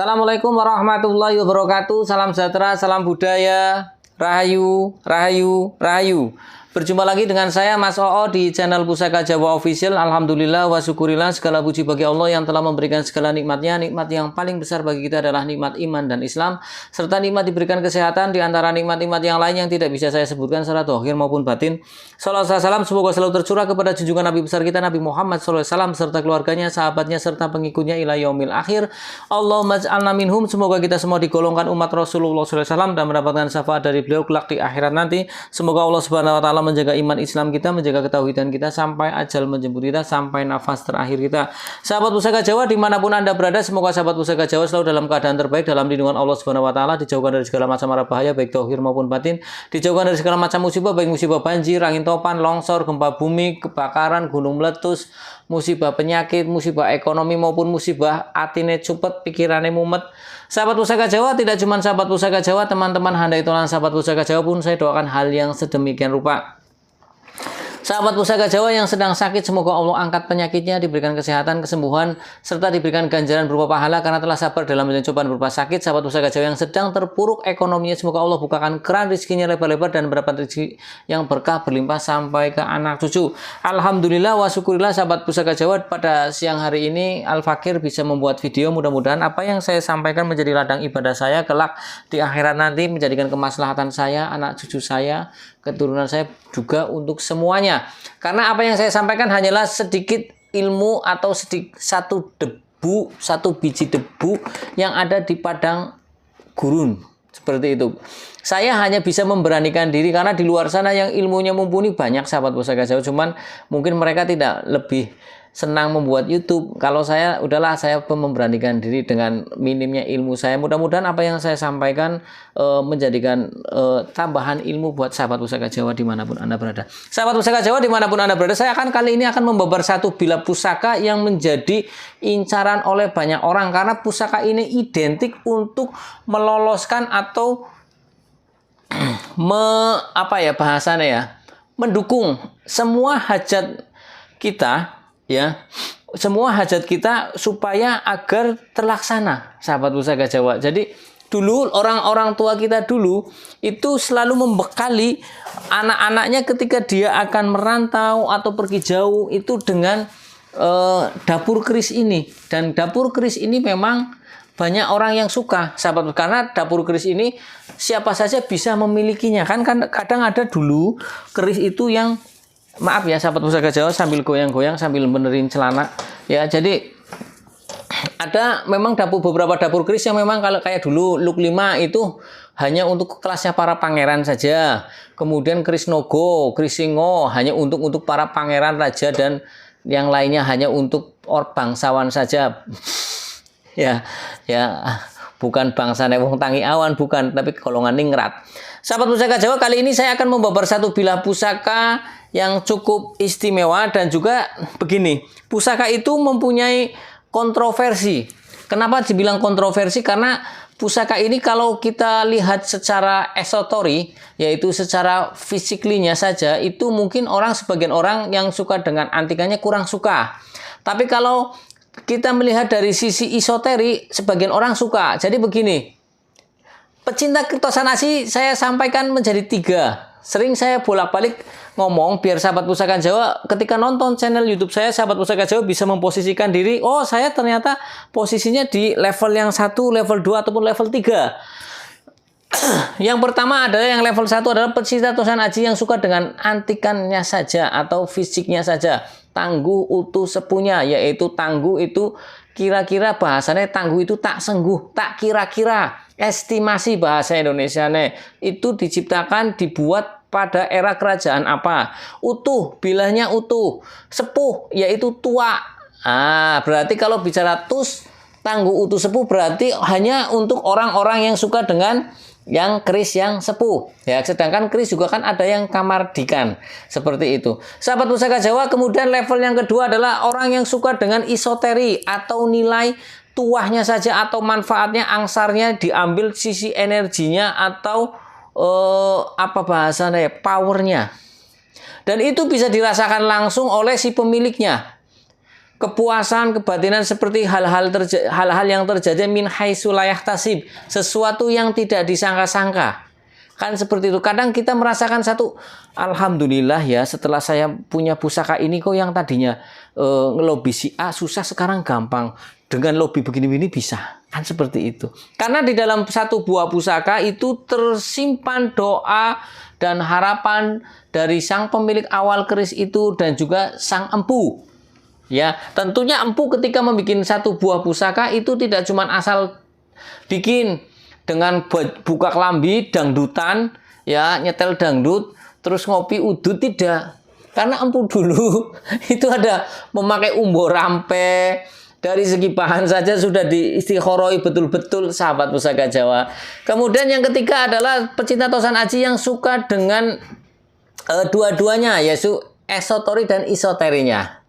Assalamualaikum warahmatullahi wabarakatuh. Salam sejahtera, salam budaya, rahayu, rahayu, rahayu. Berjumpa lagi dengan saya Mas Oo di channel Pusaka Jawa Official. Alhamdulillah wa syukurillah, segala puji bagi Allah yang telah memberikan segala nikmatnya. Nikmat yang paling besar bagi kita adalah nikmat iman dan Islam, serta nikmat diberikan kesehatan di antara nikmat-nikmat yang lain yang tidak bisa saya sebutkan secara zahir maupun batin. Salawat salam semoga selalu tercurah kepada junjungan Nabi besar kita Nabi Muhammad SAW serta keluarganya, sahabatnya serta pengikutnya ila yaumil akhir. Allahumma ij'alna minhum, semoga kita semua digolongkan umat Rasulullah SAW dan mendapatkan syafaat dari beliau kelak di akhirat nanti. Semoga Allah Subhanahu wa taala menjaga iman Islam kita, menjaga ketauhidan kita sampai ajal menjemput kita, sampai nafas terakhir kita. Sahabat Pusaka Jawa dimanapun Anda berada, semoga sahabat Pusaka Jawa selalu dalam keadaan terbaik, dalam lindungan Allah Subhanahu wa taala, dijauhkan dari segala macam mara bahaya baik zahir maupun batin, dijauhkan dari segala macam musibah baik musibah banjir, angin topan, longsor, gempa bumi, kebakaran, gunung meletus, musibah penyakit, musibah ekonomi maupun musibah atine cupet, pikirannya mumet. Sahabat Pusaka Jawa, tidak cuma sahabat Pusaka Jawa, teman-teman handai tolan sahabat Pusaka Jawa pun saya doakan hal yang sedemikian rupa. Sahabat Pusaka Jawa yang sedang sakit, semoga Allah angkat penyakitnya, diberikan kesehatan, kesembuhan, serta diberikan ganjaran berupa pahala karena telah sabar dalam menjalani cobaan berupa sakit. Sahabat Pusaka Jawa yang sedang terpuruk ekonominya, semoga Allah bukakan keran rezekinya lebar-lebar dan mendapat rezeki yang berkah berlimpah sampai ke anak cucu. Alhamdulillah wa syukurillah sahabat Pusaka Jawa, pada siang hari ini Al-Fakir bisa membuat video. Mudah-mudahan apa yang saya sampaikan menjadi ladang ibadah saya kelak di akhirat nanti, menjadikan kemaslahatan saya, anak cucu saya, keturunan saya juga untuk semuanya. Karena apa yang saya sampaikan hanyalah sedikit ilmu atau satu biji debu yang ada di padang gurun. Seperti itu. Saya hanya bisa memberanikan diri karena di luar sana yang ilmunya mumpuni banyak sahabat Pusaka Jawa, cuman mungkin mereka tidak lebih senang membuat YouTube. Kalau saya udahlah, saya memberanikan diri dengan minimnya ilmu saya. Mudah-mudahan apa yang saya sampaikan menjadikan tambahan ilmu buat sahabat Pusaka Jawa dimanapun Anda berada. Sahabat Pusaka Jawa dimanapun Anda berada, saya akan kali ini akan membabar satu bilah pusaka yang menjadi incaran oleh banyak orang karena pusaka ini identik untuk meloloskan atau mendukung semua hajat kita, ya, semua hajat kita supaya agar terlaksana sahabat Pusaka Jawa. Jadi dulu orang-orang tua kita dulu itu selalu membekali anak-anaknya ketika dia akan merantau atau pergi jauh itu dengan dapur keris ini. Dan dapur keris ini memang banyak orang yang suka sahabat, karena dapur keris ini siapa saja bisa memilikinya. Kan kadang ada dulu keris itu yang, maaf ya sahabat Pusaka Jawa, sambil goyang-goyang sambil benerin celana ya. Jadi ada memang beberapa dapur keris yang memang kalau kayak dulu Luk 5 itu hanya untuk kelasnya para pangeran saja. Kemudian keris Nogo, keris Singo hanya untuk para pangeran, raja, dan yang lainnya hanya untuk bangsawan saja. ya bukan bangsa wong tangi awan, bukan, tapi golongan ningrat. Sahabat Pusaka Jawa, kali ini saya akan membabar satu bilah pusaka yang cukup istimewa dan juga begini. Pusaka itu mempunyai kontroversi. Kenapa dibilang kontroversi? Karena pusaka ini kalau kita lihat secara esotori, yaitu secara fisiklinya saja, itu mungkin sebagian orang yang suka dengan antikannya kurang suka. Tapi kalau kita melihat dari sisi esoteri, sebagian orang suka. Jadi begini, pecinta kertosan asli saya sampaikan menjadi 3. Sering saya bolak-balik ngomong biar sahabat Pusaka Jawa ketika nonton channel YouTube saya, sahabat Pusaka Jawa bisa memposisikan diri, oh saya ternyata posisinya di level yang 1, level 2 ataupun level 3. Yang pertama adalah yang level 1 adalah pecinta tosan aji yang suka dengan antikannya saja atau fisiknya saja. Tangguh utuh sepunya, yaitu tangguh itu kira-kira bahasanya tangguh itu tak sengguh, tak kira-kira. Estimasi bahasa Indonesia itu dibuat pada era kerajaan apa? Utuh, bilahnya utuh. Sepuh, yaitu tua. Berarti kalau bicara tangguh utuh sepuh berarti hanya untuk orang-orang yang suka dengan yang keris yang sepuh ya. Sedangkan keris juga kan ada yang kamardikan, seperti itu sahabat Pusaka Jawa. Kemudian level yang kedua adalah orang yang suka dengan esoteri atau nilai tuahnya saja atau manfaatnya, angsarnya diambil sisi energinya atau powernya, dan itu bisa dirasakan langsung oleh si pemiliknya. kepuasan, kebatinan seperti hal-hal yang terjadi min haitsu la yahtasib, sesuatu yang tidak disangka-sangka. Kan seperti itu. Kadang kita merasakan satu, alhamdulillah ya, setelah saya punya pusaka ini kok yang tadinya ngelobi si A susah sekarang gampang. Dengan lobby begini-begini bisa. Kan seperti itu. Karena di dalam satu buah pusaka itu tersimpan doa dan harapan dari sang pemilik awal keris itu dan juga sang empu. Ya, tentunya empu ketika membuat satu buah pusaka itu tidak cuma asal bikin dengan buka kelambi dangdutan, ya nyetel dangdut, terus ngopi udut, tidak. Karena empu dulu itu ada memakai umbo rampe, dari segi bahan saja sudah diistikharoi betul-betul sahabat pusaka Jawa. Kemudian yang ketiga adalah pecinta tosan aji yang suka dengan dua-duanya, yaitu esotori dan isoterinya.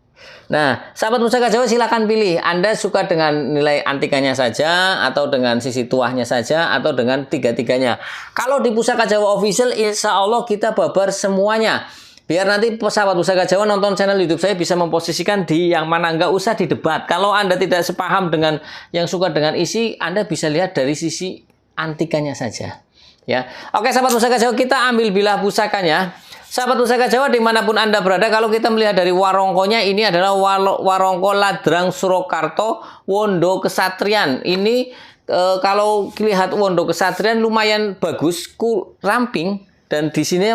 Nah, sahabat pusaka Jawa silakan pilih. Anda suka dengan nilai antikanya saja, atau dengan sisi tuahnya saja, atau dengan tiga-tiganya. Kalau di Pusaka Jawa Official, insya Allah kita babar semuanya. Biar nanti sahabat pusaka Jawa nonton channel YouTube saya bisa memposisikan di yang mana, nggak usah di debat. Kalau Anda tidak sepaham dengan yang suka dengan isi, Anda bisa lihat dari sisi antikanya saja. Ya, oke sahabat pusaka Jawa, kita ambil bilah pusakanya. Sahabat pusaka Jawa dimanapun Anda berada, kalau kita melihat dari warongkonya, ini adalah warongko Ladrang Surakarta Wondo Kesatrian. Ini kalau lihat Wondo Kesatrian lumayan bagus, ramping, dan di sini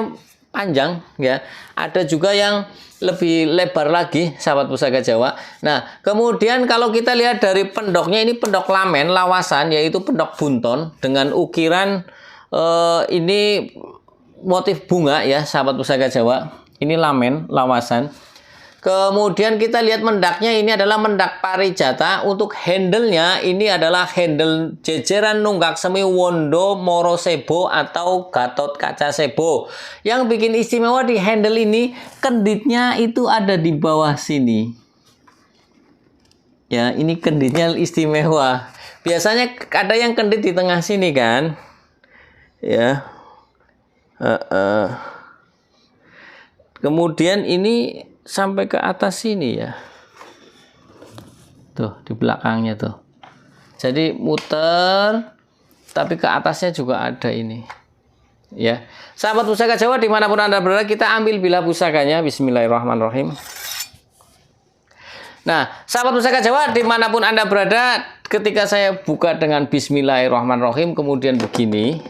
panjang ya. Ada juga yang lebih lebar lagi sahabat pusaka Jawa. Nah, kemudian kalau kita lihat dari pendoknya, ini pendok lamen lawasan, yaitu pendok bunton dengan ukiran ini motif bunga ya sahabat pusaka Jawa. Ini lamen lawasan. Kemudian kita lihat mendaknya, ini adalah mendak parijata. Untuk handle-nya ini adalah handle jejeran nunggak semi Wondo Morosebo atau Gatot Kaca Sebo. Yang bikin istimewa di handle ini, kenditnya itu ada di bawah sini. Ya, ini kenditnya istimewa. Biasanya ada yang kendit di tengah sini kan? Ya. Kemudian ini sampai ke atas sini ya. Tuh, di belakangnya tuh. Jadi muter, tapi ke atasnya juga ada ini. Ya. Sahabat pusaka Jawa dimanapun Anda berada, kita ambil bilah pusakanya. Bismillahirrahmanirrahim. Nah, sahabat pusaka Jawa dimanapun Anda berada, ketika saya buka dengan Bismillahirrahmanirrahim, kemudian begini.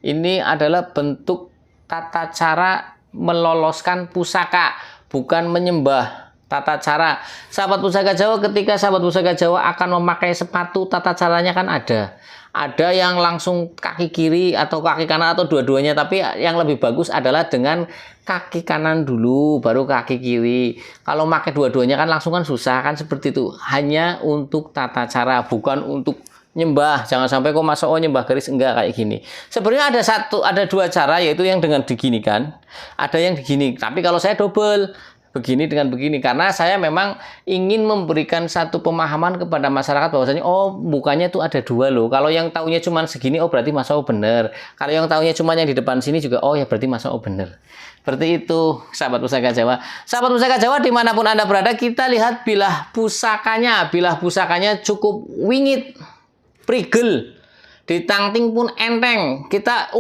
Ini adalah bentuk tata cara meloloskan pusaka, bukan menyembah. Tata cara sahabat pusaka Jawa, ketika sahabat pusaka Jawa akan memakai sepatu, tata caranya kan ada yang langsung kaki kiri atau kaki kanan atau dua-duanya, tapi yang lebih bagus adalah dengan kaki kanan dulu baru kaki kiri. Kalau pakai dua-duanya kan langsung kan susah, kan seperti itu. Hanya untuk tata cara, bukan untuk nyembah. Jangan sampai kok masuk nyembah keris, enggak kayak gini. Sebenarnya ada dua cara, yaitu yang dengan diginikan, ada yang digini. Tapi kalau saya double begini dengan begini, karena saya memang ingin memberikan satu pemahaman kepada masyarakat bahwasanya oh bukannya tuh ada dua loh. Kalau yang taunya cuma segini, oh berarti Mas O bener. Kalau yang taunya cuma yang di depan sini juga, oh ya berarti Mas O bener. Seperti itu sahabat pusaka Jawa. Sahabat pusaka Jawa dimanapun Anda berada, kita lihat bilah pusakanya. Bilah pusakanya cukup wingit, prigel, ditangting pun enteng. Kita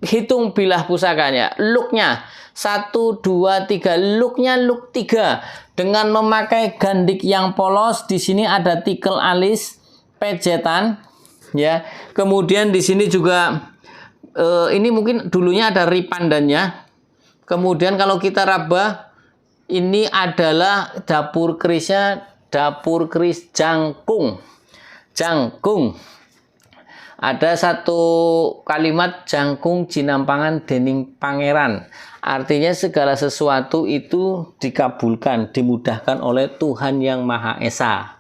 hitung bilah pusakanya, looknya 1, 2, 3, looknya look 3 dengan memakai gandik yang polos. Di sini ada tikel alis, pejetan, ya. Kemudian di sini juga ini mungkin dulunya ada ripandannya. Kemudian kalau kita raba, ini adalah dapur kerisnya, dapur keris jangkung. Jangkung. Ada satu kalimat jangkung jinampangan dening pangeran. Artinya segala sesuatu itu dikabulkan, dimudahkan oleh Tuhan yang Maha Esa.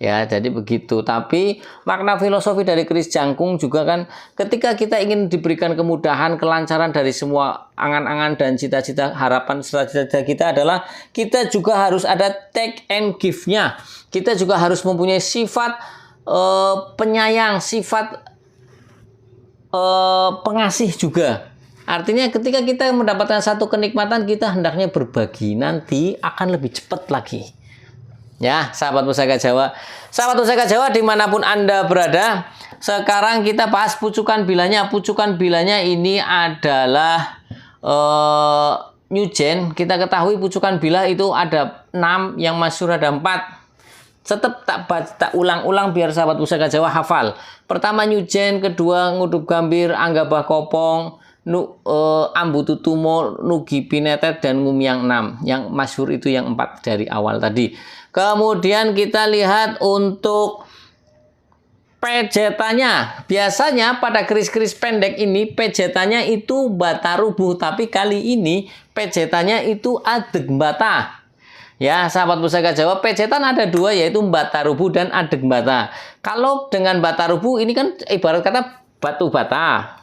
Ya, jadi begitu. Tapi makna filosofi dari keris jangkung juga kan, ketika kita ingin diberikan kemudahan, kelancaran dari semua angan-angan dan cita-cita, harapan cita-cita kita adalah kita juga harus ada take and give-nya. Kita juga harus mempunyai sifat penyayang, sifat pengasih juga. Artinya ketika kita mendapatkan satu kenikmatan, kita hendaknya berbagi, nanti akan lebih cepat lagi. Ya, sahabat Pusaka Jawa. Sahabat Pusaka Jawa dimanapun Anda berada, sekarang kita bahas pucukan bilanya. Pucukan bilanya ini adalah Newgen. Kita ketahui pucukan bila itu ada 6, yang masyhur ada 4. Tetap tak ulang-ulang biar sahabat Pusaka Jawa hafal. Pertama Newgen, kedua Ngudup Gambir, Anggabah Kopong, Ambu Tutumo, Nugi Pinetet, dan Ngumiang 6. Yang masyhur itu yang 4 dari awal tadi. Kemudian kita lihat untuk pejetannya. Biasanya pada keris-keris pendek ini pejetannya itu bata rubuh, tapi kali ini pejetannya itu adeg bata. Ya, sahabat Pusaka Jawa, pejetan ada 2, yaitu bata rubuh dan adeg bata. Kalau dengan bata rubuh ini kan ibarat kata batu bata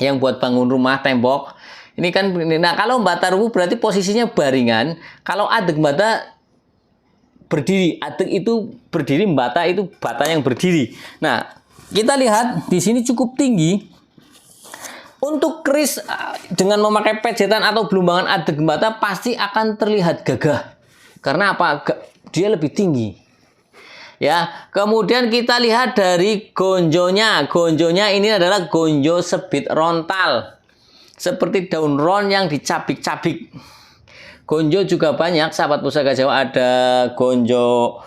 yang buat bangun rumah, tembok. Ini kan, nah kalau bata rubuh berarti posisinya baringan. Kalau adeg bata berdiri, adeg itu berdiri, bata itu bata yang berdiri. Nah, kita lihat di sini cukup tinggi. Untuk keris dengan memakai pejetan atau belumbangan adeg bata pasti akan terlihat gagah. Karena apa? Dia lebih tinggi. Ya, kemudian kita lihat dari gonjonya. Gonjonya ini adalah gonjo sebit rontal. Seperti daun ron yang dicabik-cabik. Gonjo juga banyak, sahabat Pusaka Jawa. Ada gonjo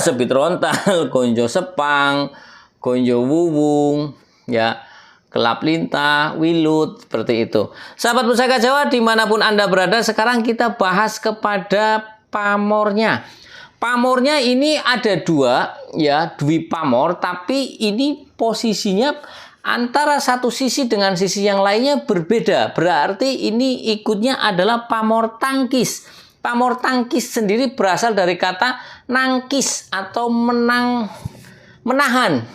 sebit rontal, gonjo sepang, gonjo wuwung, ya, kelap lintah, wilut, seperti itu. Sahabat Pusaka Jawa dimanapun Anda berada, sekarang kita bahas kepada pamornya. Pamornya ini ada 2, ya, dwi pamor, tapi ini posisinya antara satu sisi dengan sisi yang lainnya berbeda. Berarti ini ikutnya adalah pamor tangkis. Pamor tangkis sendiri berasal dari kata nangkis atau menahan.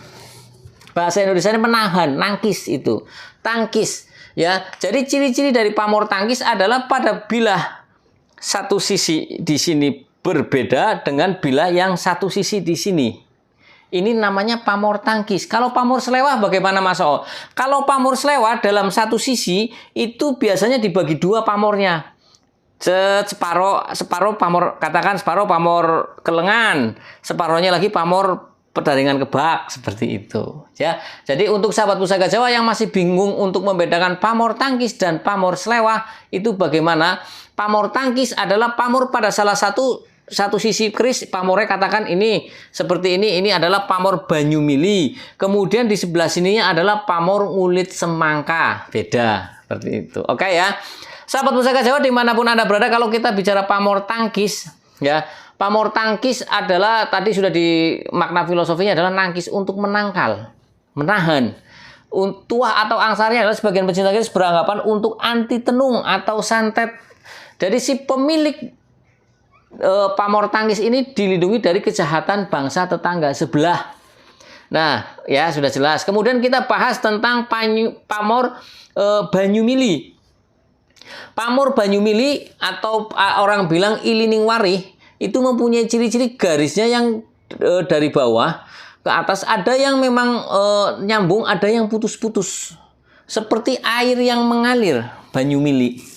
Bahasa Indonesia menahan, nangkis itu. Tangkis, ya. Jadi ciri-ciri dari pamor tangkis adalah pada bilah satu sisi di sini berbeda dengan bilah yang satu sisi di sini. Ini namanya pamor tangkis. Kalau pamor selewah bagaimana Mas O? Kalau pamor selewah dalam satu sisi itu biasanya dibagi 2 pamornya. Separuh pamor, katakan separuh pamor kelengan, separuhnya lagi pamor perdaringan kebak, seperti itu. Ya. Jadi untuk sahabat Pusaka Jawa yang masih bingung untuk membedakan pamor tangkis dan pamor selewah itu bagaimana? Pamor tangkis adalah pamor pada salah satu sisi keris, pamornya katakan ini seperti ini adalah pamor Banyumili. Kemudian di sebelah sininya adalah pamor Ngulit Semangka, beda seperti itu. Oke ya, sahabat Pusaka Jawa dimanapun Anda berada, kalau kita bicara pamor tangkis, ya, pamor tangkis adalah tadi sudah di makna filosofinya adalah nangkis untuk menangkal, menahan. Tuah atau angsarnya adalah sebagian pecinta keris beranggapan untuk anti tenung atau santet. Dari si pemilik pamor tangkis ini dilindungi dari kejahatan bangsa tetangga sebelah. Nah, ya sudah jelas. Kemudian kita bahas tentang pamor Banyumili. Pamor Banyumili atau orang bilang Ilining Warih itu mempunyai ciri-ciri garisnya yang dari bawah ke atas ada yang memang nyambung, ada yang putus-putus. Seperti air yang mengalir, Banyumili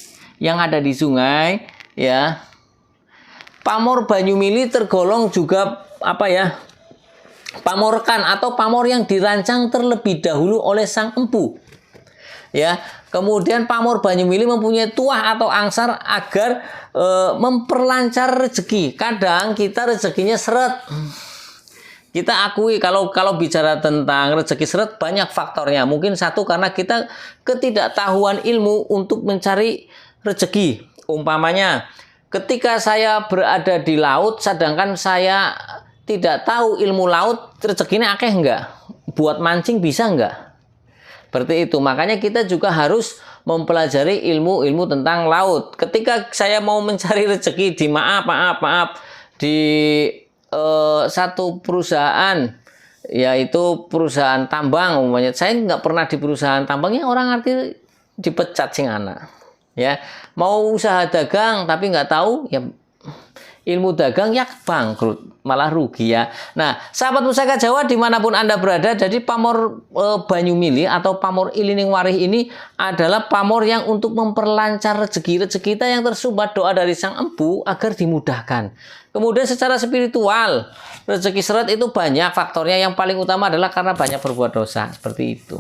yang ada di sungai, ya. Pamor Banyumili tergolong juga apa ya? Pamorkan atau pamor yang dirancang terlebih dahulu oleh sang empu. Ya, kemudian pamor Banyumili mempunyai tuah atau angsar agar memperlancar rezeki. Kadang kita rezekinya seret. Kita akui kalau bicara tentang rezeki seret banyak faktornya. Mungkin satu karena kita ketidaktahuan ilmu untuk mencari rezeki. Umpamanya ketika saya berada di laut, sedangkan saya tidak tahu ilmu laut, rezekinya akeh enggak? Buat mancing bisa enggak? Seperti itu. Makanya kita juga harus mempelajari ilmu-ilmu tentang laut. Ketika saya mau mencari rezeki di di satu perusahaan, yaitu perusahaan tambang, umpamanya saya nggak pernah di perusahaan tambangnya, orang arti dipecat sing anak. Ya, mau usaha dagang tapi nggak tahu, ilmu dagang ya bangkrut, malah rugi ya. Nah, sahabat Pusaka Jawa dimanapun Anda berada, jadi pamor Banyumili atau pamor Ilining Warih ini adalah pamor yang untuk memperlancar rezeki-rezeki kita yang tersumbat doa dari Sang Empu agar dimudahkan. Kemudian secara spiritual, rezeki seret itu banyak faktornya, yang paling utama adalah karena banyak berbuat dosa, seperti itu.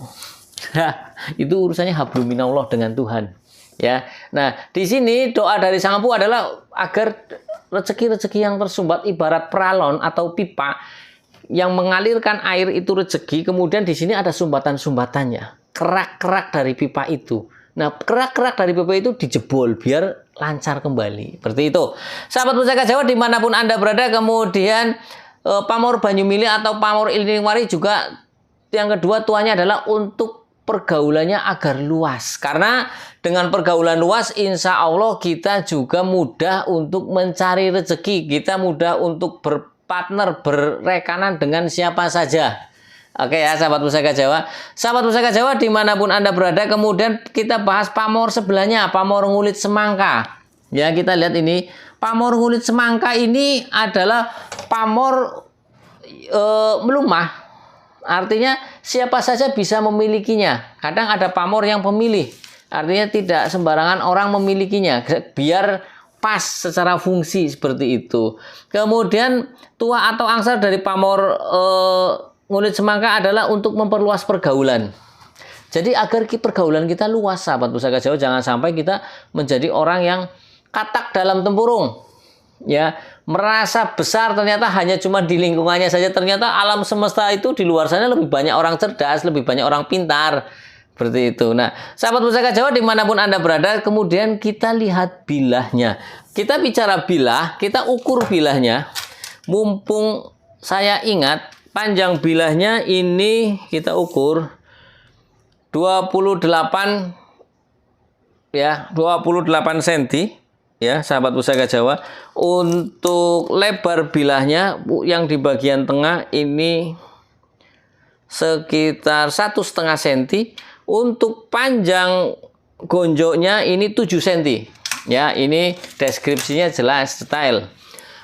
Nah, itu urusannya hablum minallah dengan Tuhan. Ya, nah di sini doa dari Sang Empu adalah agar rezeki-rezeki yang tersumbat ibarat peralon atau pipa yang mengalirkan air itu rezeki, kemudian di sini ada sumbatan-sumbatannya, kerak-kerak dari pipa itu. Nah, kerak-kerak dari pipa itu dijebol biar lancar kembali, seperti itu. Sahabat Pusaka Jawa dimanapun Anda berada, kemudian pamor Banyumili atau pamor Ilining Warih juga yang kedua tuanya adalah untuk pergaulannya agar luas. Karena dengan pergaulan luas, insya Allah kita juga mudah untuk mencari rezeki. Kita mudah untuk berpartner, berrekanan dengan siapa saja. Oke ya, sahabat Pusaka Jawa. Sahabat Pusaka Jawa dimanapun Anda berada, kemudian kita bahas pamor sebelahnya, pamor Ngulit Semangka. Ya, kita lihat ini. Pamor Ngulit Semangka ini adalah pamor melumah. Artinya siapa saja bisa memilikinya. Kadang ada pamor yang pemilih. Artinya tidak sembarangan orang memilikinya. Biar pas secara fungsi seperti itu. Kemudian tua atau angsar dari pamor Ngulit Semangka adalah untuk memperluas pergaulan. Jadi agar pergaulan kita luas, sahabat Pusaka Jawa. Jangan sampai kita menjadi orang yang katak dalam tempurung. Ya, merasa besar ternyata hanya cuma di lingkungannya saja, ternyata alam semesta itu di luar sana lebih banyak orang cerdas, lebih banyak orang pintar, seperti itu. Nah, sahabat Pusaka Jawa dimanapun Anda berada, kemudian kita lihat bilahnya. Kita bicara bilah, kita ukur bilahnya. Mumpung saya ingat, panjang bilahnya ini kita ukur 28 ya, 28 cm. Ya, sahabat Pusaka Jawa. Untuk lebar bilahnya yang di bagian tengah ini sekitar 1,5 cm. Untuk panjang gonjoknya ini 7 cm. Ya, ini deskripsinya jelas, detail.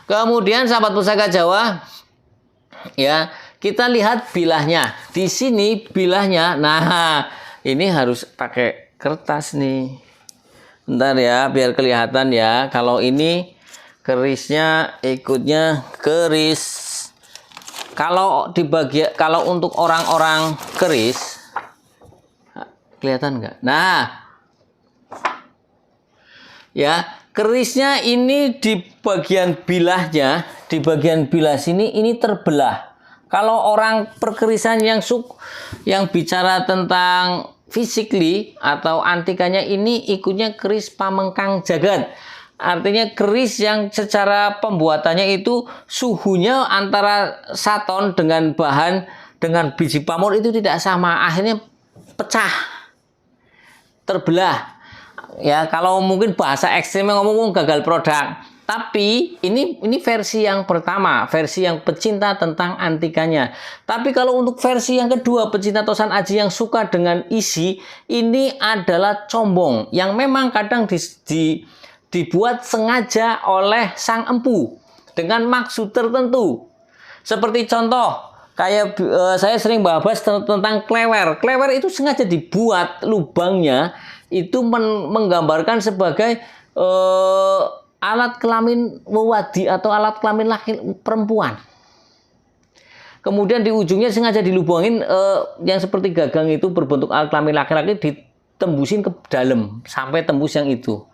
Kemudian sahabat Pusaka Jawa, ya, kita lihat bilahnya. Di sini bilahnya. Nah, ini harus pakai kertas nih. Bentar ya, biar kelihatan ya. Kalau ini kerisnya ikutnya keris. Kalau untuk orang-orang keris, kelihatan nggak? Nah, ya, kerisnya ini di bagian bilahnya, di bagian bilah sini ini terbelah. Kalau orang perkerisan yang bicara tentang physically atau antikanya ini ikutnya keris pamengkang jagat. Artinya keris yang secara pembuatannya itu suhunya antara saton dengan biji pamor itu tidak sama. Akhirnya pecah, terbelah. Ya, kalau mungkin bahasa ekstrimnya ngomong gagal produk. Tapi ini versi yang pertama, versi yang pecinta tentang antikanya. Tapi kalau untuk versi yang kedua, pecinta Tosan Aji yang suka dengan isi, ini adalah combong yang memang kadang dibuat sengaja oleh Sang Empu dengan maksud tertentu. Seperti contoh, kayak saya sering bahas tentang klewer. Klewer itu sengaja dibuat lubangnya itu menggambarkan sebagai alat kelamin wewadi atau alat kelamin laki perempuan. Kemudian di ujungnya sengaja dilubangin yang seperti gagang itu berbentuk alat kelamin laki-laki, ditembusin ke dalam sampai tembus yang itu.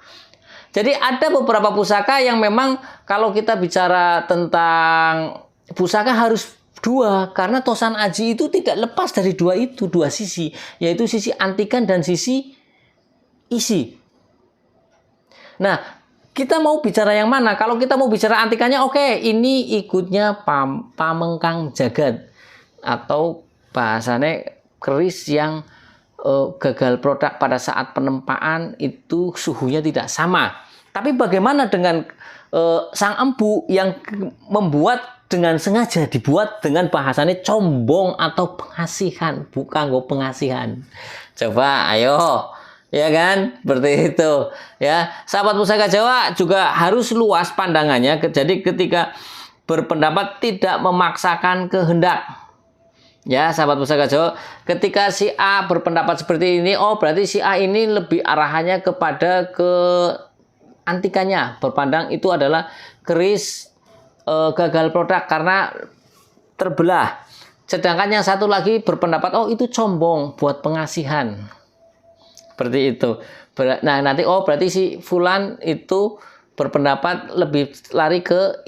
Jadi ada beberapa pusaka yang memang kalau kita bicara tentang pusaka harus dua, karena Tosan Aji itu tidak lepas dari dua sisi, yaitu sisi antikan dan sisi isi. Nah, kita mau bicara yang mana? Kalau kita mau bicara antikannya, oke, ini ikutnya pamengkang jagat atau bahasanya keris yang gagal produk pada saat penempaan itu suhunya tidak sama. Tapi bagaimana dengan Sang Empu yang membuat dengan sengaja dibuat dengan bahasanya combong atau pengasihan, bukan pengasihan. Coba, ayo Ya kan? Seperti itu. Ya, sahabat Pusaka Jawa juga harus luas pandangannya. Jadi ketika berpendapat tidak memaksakan kehendak. Ya, sahabat Pusaka Jawa, ketika si A berpendapat seperti ini, oh berarti si A ini lebih arahannya kepada ke antikannya. Berpandang itu adalah keris gagal produk karena terbelah. Sedangkan yang satu lagi berpendapat, oh itu sombong buat pengasihan. Seperti itu. Nah, nanti oh berarti si Fulan itu berpendapat lebih lari ke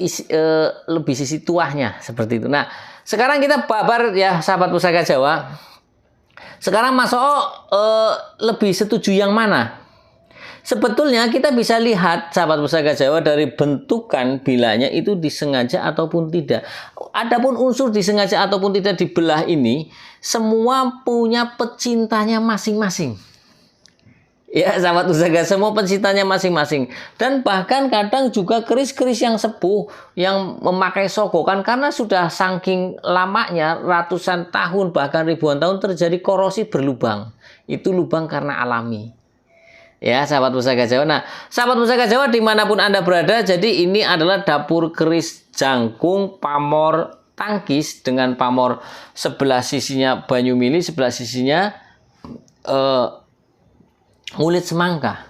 lebih sisi tuahnya, seperti itu. Nah, sekarang kita babar ya sahabat Pusaka Jawa. Sekarang Mas Oo lebih setuju yang mana? Sebetulnya kita bisa lihat sahabat Pusaka Jawa dari bentukan bilanya itu disengaja ataupun tidak. Adapun unsur disengaja ataupun tidak dibelah ini semua punya pecintanya masing-masing. Ya sahabat Pusaka, semua pecintanya masing-masing. Dan bahkan kadang juga keris-keris yang sepuh yang memakai sogokan karena sudah saking lamanya ratusan tahun bahkan ribuan tahun terjadi korosi berlubang. Itu lubang karena alami. Ya sahabat Pusaka Jawa. Nah sahabat Pusaka Jawa dimanapun Anda berada, jadi ini adalah dapur keris jangkung pamor tangkis dengan pamor sebelah sisinya banyu mili, sebelah sisinya ngulit semangka.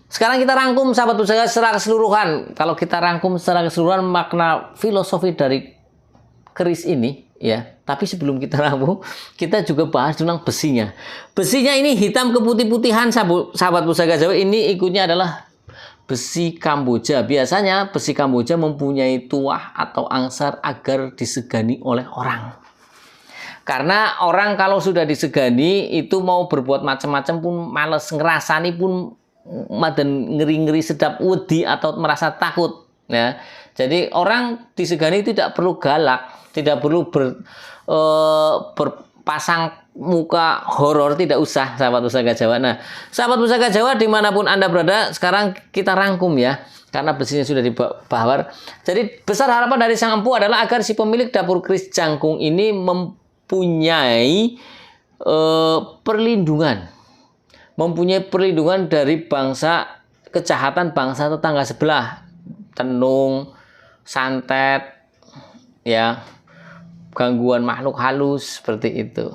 Sekarang kita rangkum sahabat Pusaka secara keseluruhan. Kalau kita rangkum secara keseluruhan makna filosofi dari keris ini, ya. Tapi sebelum kita rangkum, kita juga bahas tentang besinya. Besinya ini hitam keputih-putihan sahabat Pusaka Jawa. Ini ikutnya adalah besi Kamboja. Biasanya besi Kamboja mempunyai tuah atau angsar agar disegani oleh orang. Karena orang kalau sudah disegani itu mau berbuat macam-macam pun males, ngerasani pun madan ngeri-ngeri sedap wedi atau merasa takut. Ya. Jadi orang disegani tidak perlu galak, tidak perlu berpasang muka horor, tidak usah sahabat Pusaka Jawa. Nah, sahabat Pusaka Jawa dimanapun Anda berada, sekarang kita rangkum ya. Karena besinya sudah dibawar. Jadi besar harapan dari sang empu adalah agar si pemilik dapur keris jangkung ini mempunyai perlindungan dari bangsa kejahatan bangsa tetangga sebelah, tenung, santet, ya, gangguan makhluk halus seperti itu.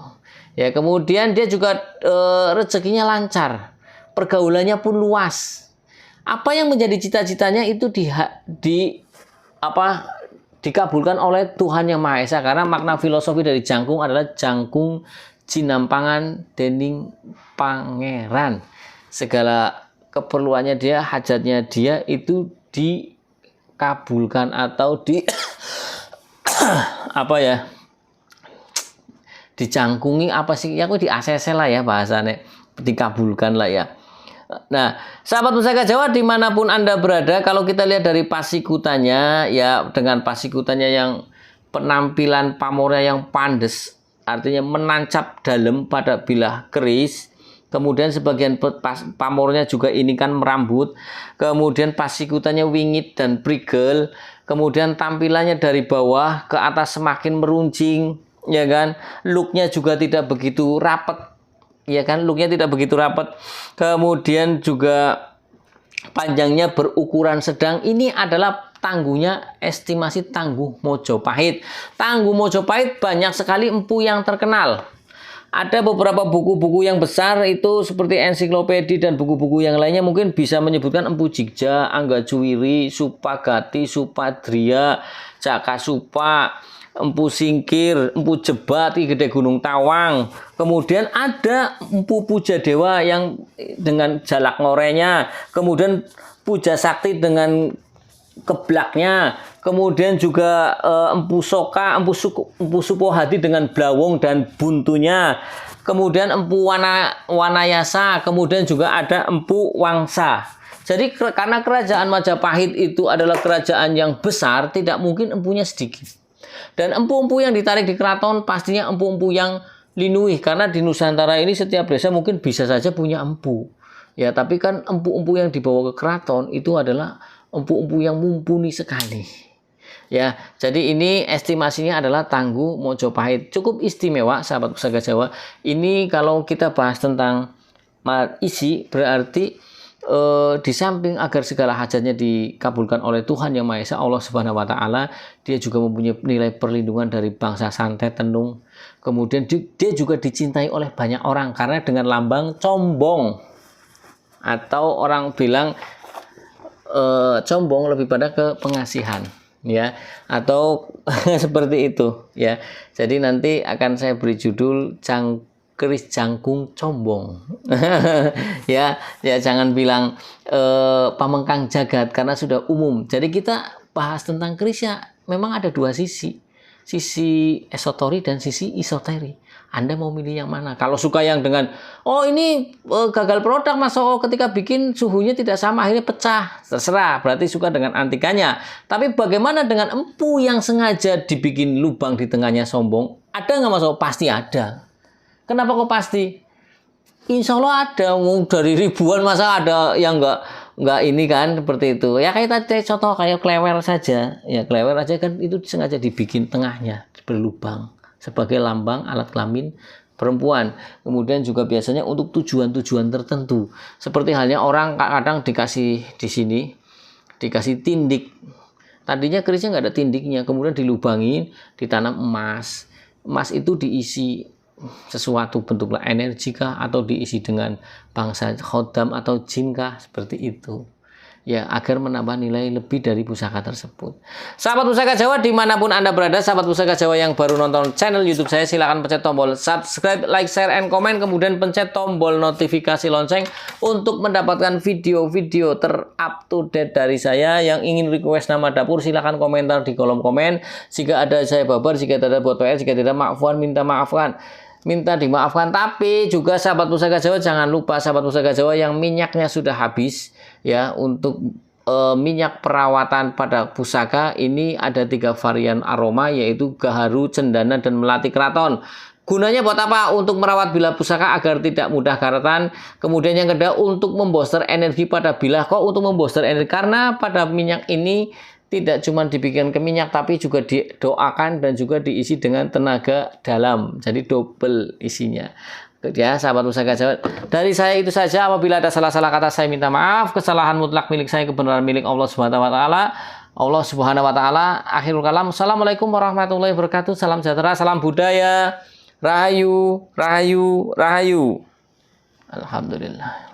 Ya, kemudian dia juga rezekinya lancar, pergaulannya pun luas. Apa yang menjadi cita-citanya itu dikabulkan oleh Tuhan Yang Maha Esa, karena makna filosofi dari jangkung adalah jangkung jinampangan dening pangeran. Segala keperluannya dia, hajatnya dia itu dikabulkan atau dicangkungi apa sih? Ya aku di ACC lah ya bahasanya, dikabulkan lah ya. Nah, sahabat Pusaka Jawa dimanapun Anda berada, kalau kita lihat dari pasikutannya, ya dengan pasikutannya yang penampilan pamornya yang pandes, artinya menancap dalam pada bilah keris. Kemudian sebagian pamornya juga ini kan merambut. Kemudian pasikutannya wingit dan prigel. Kemudian tampilannya dari bawah ke atas semakin meruncing, ya kan? Looknya juga tidak begitu rapat. Ya kan, looknya tidak begitu rapat. Kemudian juga panjangnya berukuran sedang. Ini adalah tangguhnya estimasi Tangguh Mojopahit. Tangguh Mojopahit banyak sekali empu yang terkenal. Ada beberapa buku-buku yang besar itu seperti ensiklopedi dan buku-buku yang lainnya mungkin bisa menyebutkan Empu Jigja, Anggacuwiri, Supagati, Supadria, Jakasupa, Empu Singkir, Empu Jebat, Gede Gunung Tawang. Kemudian ada Empu Puja Dewa yang dengan jalak ngorenya. Kemudian Puja Sakti dengan keblaknya. Kemudian juga Empu Soka, Empu Supohadi dengan blawong dan buntunya. Kemudian Empu Wanayasa. Kemudian juga ada Empu Wangsa. Jadi karena kerajaan Majapahit itu adalah kerajaan yang besar, tidak mungkin empunya sedikit. Dan empu-empu yang ditarik di keraton pastinya empu-empu yang linuih. Karena di Nusantara ini setiap desa mungkin bisa saja punya empu. Ya, tapi kan empu-empu yang dibawa ke keraton itu adalah empu-empu yang mumpuni sekali. Ya, jadi ini estimasinya adalah Tangguh Mojopahit. Cukup istimewa sahabat Pusaka Jawa. Ini kalau kita bahas tentang isi berarti di samping agar segala hajatnya dikabulkan oleh Tuhan Yang Maha Esa, Allah Subhanahu wa taala, dia juga mempunyai nilai perlindungan dari bangsa santet tenung. Kemudian dia juga dicintai oleh banyak orang karena dengan lambang combong, atau orang bilang combong lebih pada ke pengasihan, ya, atau seperti itu, ya. Jadi nanti akan saya beri judul keris jangkung combong. ya jangan bilang pamengkang jagat karena sudah umum. Jadi kita bahas tentang keris ya memang ada dua sisi esotori dan sisi isoteri. Anda mau milih yang mana? Kalau suka yang dengan ini gagal produk Mas Oo, ketika bikin suhunya tidak sama akhirnya pecah, terserah, berarti suka dengan antikanya. Tapi bagaimana dengan empu yang sengaja dibikin lubang di tengahnya sombong? Ada nggak Mas Oo? Pasti ada. Kenapa kok pasti? Insya Allah ada, dari ribuan masa ada yang nggak ini kan, seperti itu. Ya kayak tadi contoh kayak klewer saja, ya klewer aja kan itu sengaja dibikin tengahnya berlubang sebagai lambang alat kelamin perempuan. Kemudian juga biasanya untuk tujuan-tujuan tertentu. Seperti halnya orang kadang dikasih di sini dikasih tindik. Tadinya kerisnya nggak ada tindiknya, kemudian dilubangin, ditanam emas. Emas itu diisi sesuatu bentuklah energi kah, atau diisi dengan bangsa khodam atau jin kah, seperti itu, ya, agar menambah nilai lebih dari pusaka tersebut. Sahabat Pusaka Jawa dimanapun Anda berada, sahabat Pusaka Jawa yang baru nonton channel YouTube saya, silahkan pencet tombol subscribe, like, share, and comment, kemudian pencet tombol notifikasi lonceng untuk mendapatkan video-video ter-up-to-date dari saya. Yang ingin request nama dapur silahkan komentar di kolom komen. Jika ada saya babar, jika ada buat PR, jika tidak maafkan, minta dimaafkan. Tapi juga sahabat Pusaka Jawa jangan lupa, sahabat Pusaka Jawa yang minyaknya sudah habis, ya, untuk minyak perawatan pada pusaka ini ada 3 varian aroma, yaitu gaharu, cendana, dan melati keraton. Gunanya buat apa? Untuk merawat bilah pusaka agar tidak mudah karatan. Kemudian yang kedua untuk membooster energi pada bilah. Kok untuk membooster energi? Karena pada minyak ini tidak cuma dibikin ke minyak, tapi juga didoakan dan juga diisi dengan tenaga dalam. Jadi double isinya. Ya, sahabat Pusaka Jawa. Dari saya itu saja. Apabila ada salah-salah kata saya minta maaf. Kesalahan mutlak milik saya, kebenaran milik Allah Subhanahu wa taala. Allah Subhanahu wa taala. Akhirul kalam. Assalamualaikum warahmatullahi wabarakatuh. Salam sejahtera, salam budaya. Rahayu, rahayu, rahayu. Alhamdulillah.